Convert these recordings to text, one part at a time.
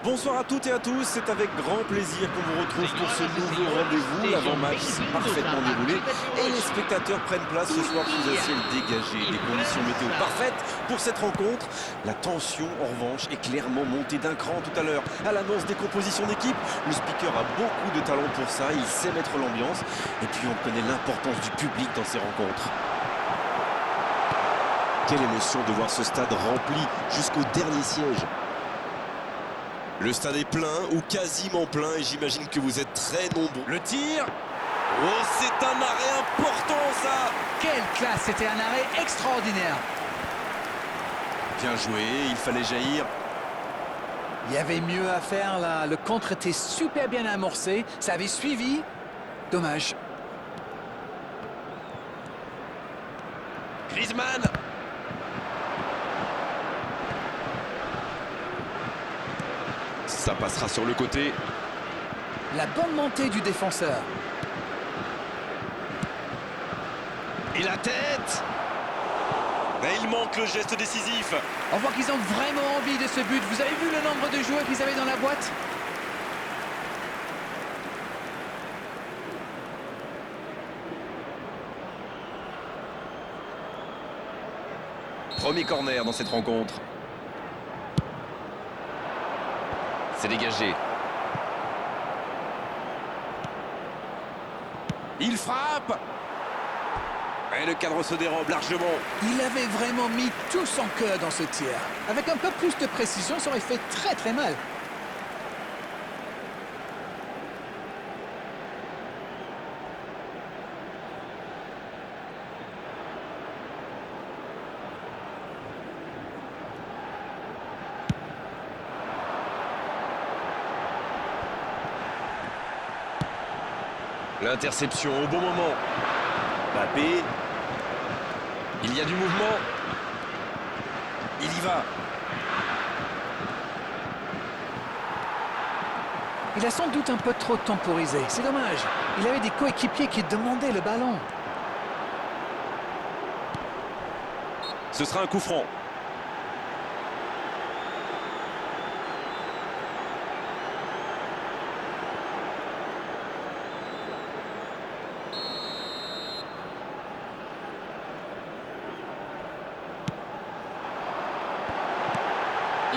Bonsoir à toutes et à tous, c'est avec grand plaisir qu'on vous retrouve pour ce nouveau rendez-vous. L'avant-match s'est parfaitement déroulé et les spectateurs prennent place ce soir sous un ciel dégagé. Des conditions météo parfaites pour cette rencontre. La tension, en revanche, est clairement montée d'un cran tout à l'heure. À l'annonce des compositions d'équipe, le speaker a beaucoup de talent pour ça, il sait mettre l'ambiance. Et puis on connaît l'importance du public dans ces rencontres. Quelle émotion de voir ce stade rempli jusqu'au dernier siège. Le stade est plein ou quasiment plein et j'imagine que vous êtes très nombreux. Le tir. Oh, c'est un arrêt important ça. Quelle classe, c'était un arrêt extraordinaire. Bien joué, il fallait jaillir. Il y avait mieux à faire là, le contre était super bien amorcé, ça avait suivi. Dommage. Griezmann. Ça passera sur le côté. La bonne montée du défenseur. Et la tête. Mais il manque le geste décisif. On voit qu'ils ont vraiment envie de ce but. Vous avez vu le nombre de joueurs qu'ils avaient dans la boîte? Premier corner dans cette rencontre. C'est dégagé. Il frappe. Et le cadre se dérobe largement. Il avait vraiment mis tout son cœur dans ce tir. Avec un peu plus de précision, ça aurait fait très très mal. L'interception au bon moment. Mbappé. Il y a du mouvement. Il y va. Il a sans doute un peu trop temporisé. C'est dommage. Il avait des coéquipiers qui demandaient le ballon. Ce sera un coup franc.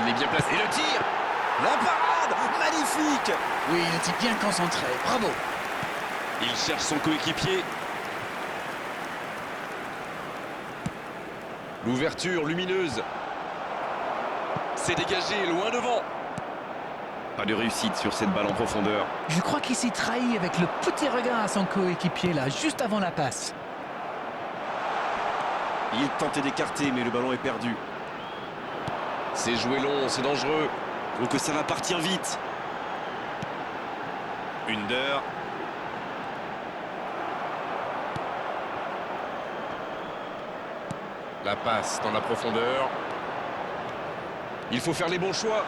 Il est bien placé. Et le tir. La parade. Magnifique. Oui, il était bien concentré. Bravo. Il cherche son coéquipier. L'ouverture lumineuse. C'est dégagé, loin devant. Pas de réussite sur cette balle en profondeur. Je crois qu'il s'est trahi avec le petit regard à son coéquipier là, juste avant la passe. Il tentait d'écarter, mais le ballon est perdu. C'est joué long, c'est dangereux. Donc ça va partir vite. Under. La passe dans la profondeur. Il faut faire les bons choix.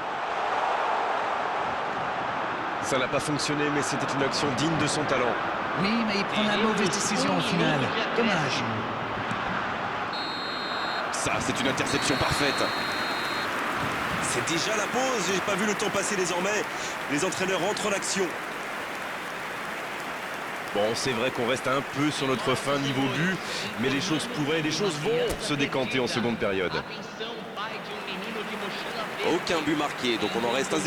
Ça n'a pas fonctionné, mais c'était une action digne de son talent. Oui, mais il prend la mauvaise décision au final. Dommage. Ça, c'est une interception parfaite. C'est déjà la pause, j'ai pas vu le temps passer désormais. Les entraîneurs rentrent en action. Bon, c'est vrai qu'on reste un peu sur notre fin niveau but, mais les choses pourraient, les choses vont se décanter en seconde période. Aucun but marqué, donc on en reste à 0-0.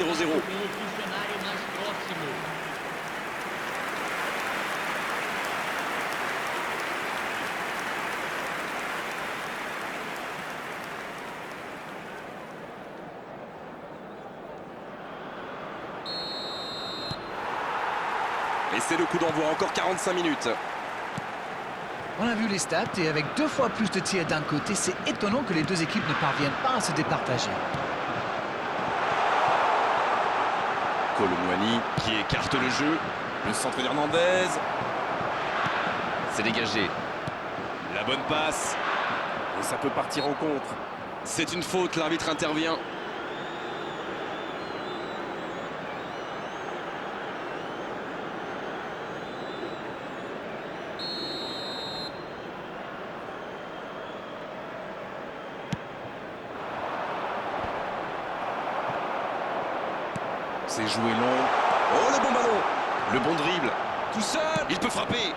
Et c'est le coup d'envoi, encore 45 minutes. On a vu les stats et avec 2 fois plus de tirs d'un côté, c'est étonnant que les deux équipes ne parviennent pas à se départager. Colomouani qui écarte le jeu. Le centre d'Hernandez. C'est dégagé. La bonne passe. Et ça peut partir en contre. C'est une faute, l'arbitre intervient. C'est joué long. Oh, le bon ballon. Le bon dribble. Tout seul, il peut frapper.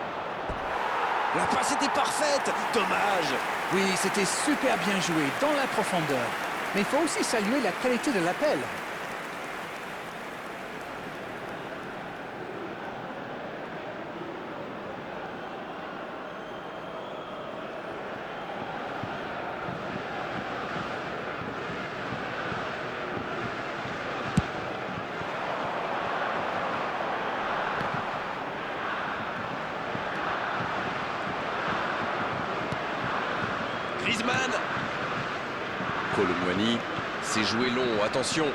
La passe était parfaite. Dommage. Oui, c'était super bien joué, dans la profondeur. Mais il faut aussi saluer la qualité de l'appel. Griezmann. Kolo Muani. C'est joué long, attention.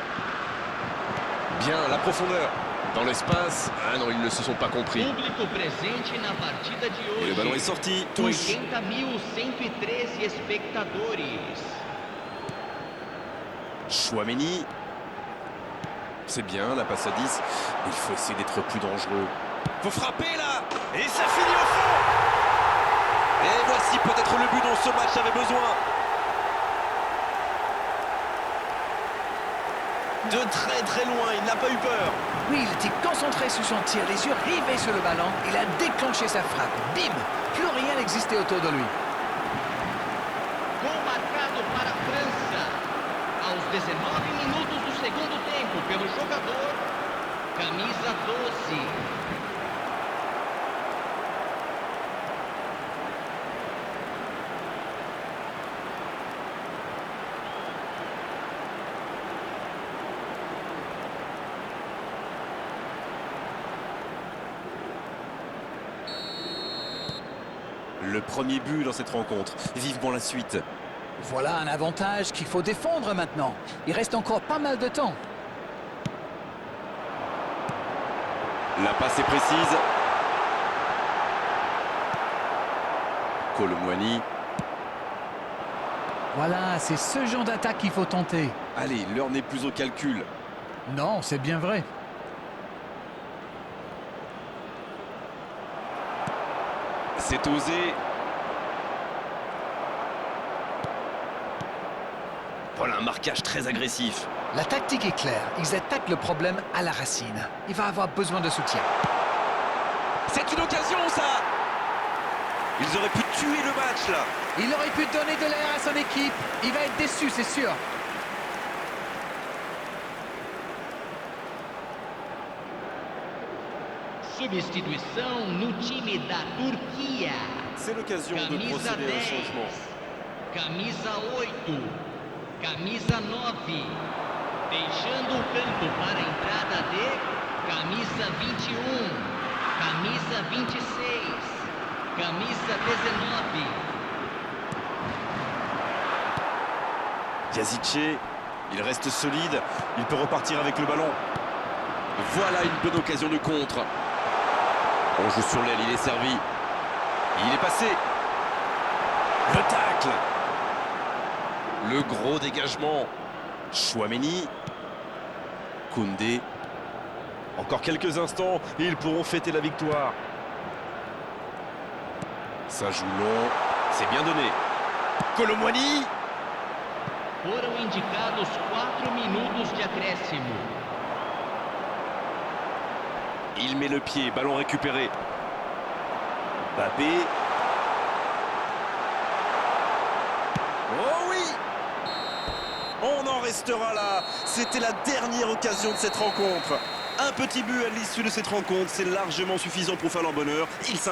Bien, la profondeur. Dans l'espace. Ah non, ils ne se sont pas compris. Público presente na partida de hoje. Et le ballon est sorti. Touche. 80.113 espectadores. Chouameni. C'est bien, la passe à 10. Il faut essayer d'être plus dangereux. Faut frapper là. Et ça finit au fond. Et voici peut-être le but dont ce match avait besoin. De très loin, il n'a pas eu peur. Oui, il était concentré sur son tir, les yeux rivés sur le ballon. Il a déclenché sa frappe. Bim! Plus rien n'existait autour de lui. Gol marcado para a França. Aos 19 minutos do segundo tempo, pelo jogador, camisa 12. Le premier but dans cette rencontre. Vivement la suite. Voilà un avantage qu'il faut défendre maintenant. Il reste encore pas mal de temps. La passe est précise. Kolo Muani. Voilà, c'est ce genre d'attaque qu'il faut tenter. Allez, l'heure n'est plus au calcul. Non, c'est bien vrai. C'est osé. Voilà un marquage très agressif. La tactique est claire. Ils attaquent le problème à la racine. Il va avoir besoin de soutien. C'est une occasion, ça. Ils auraient pu tuer le match, là. Il aurait pu donner de l'air à son équipe. Il va être déçu, c'est sûr. Substituição no time da Turquia. C'est l'occasion de Camisa procéder à un 10. changement. Camisa 8. Camisa 9. Deixando o campo para a entrada de camisa 21. Camisa 26. Camisa 19. Yazice, il reste solide. Il peut repartir avec le ballon. Voilà une bonne occasion de contre. On joue sur l'aile, il est servi. Il est passé. Le tacle. Le gros dégagement. Chouameni. Koundé. Encore quelques instants et ils pourront fêter la victoire. Ça joue long. C'est bien donné. Kolo Muani. Foram indicados 4 minutos de acréscimo. Il met le pied, ballon récupéré. Mbappé. Oh oui! On en restera là. C'était la dernière occasion de cette rencontre. Un petit but à l'issue de cette rencontre, c'est largement suffisant pour faire leur bonheur. Il s'impose.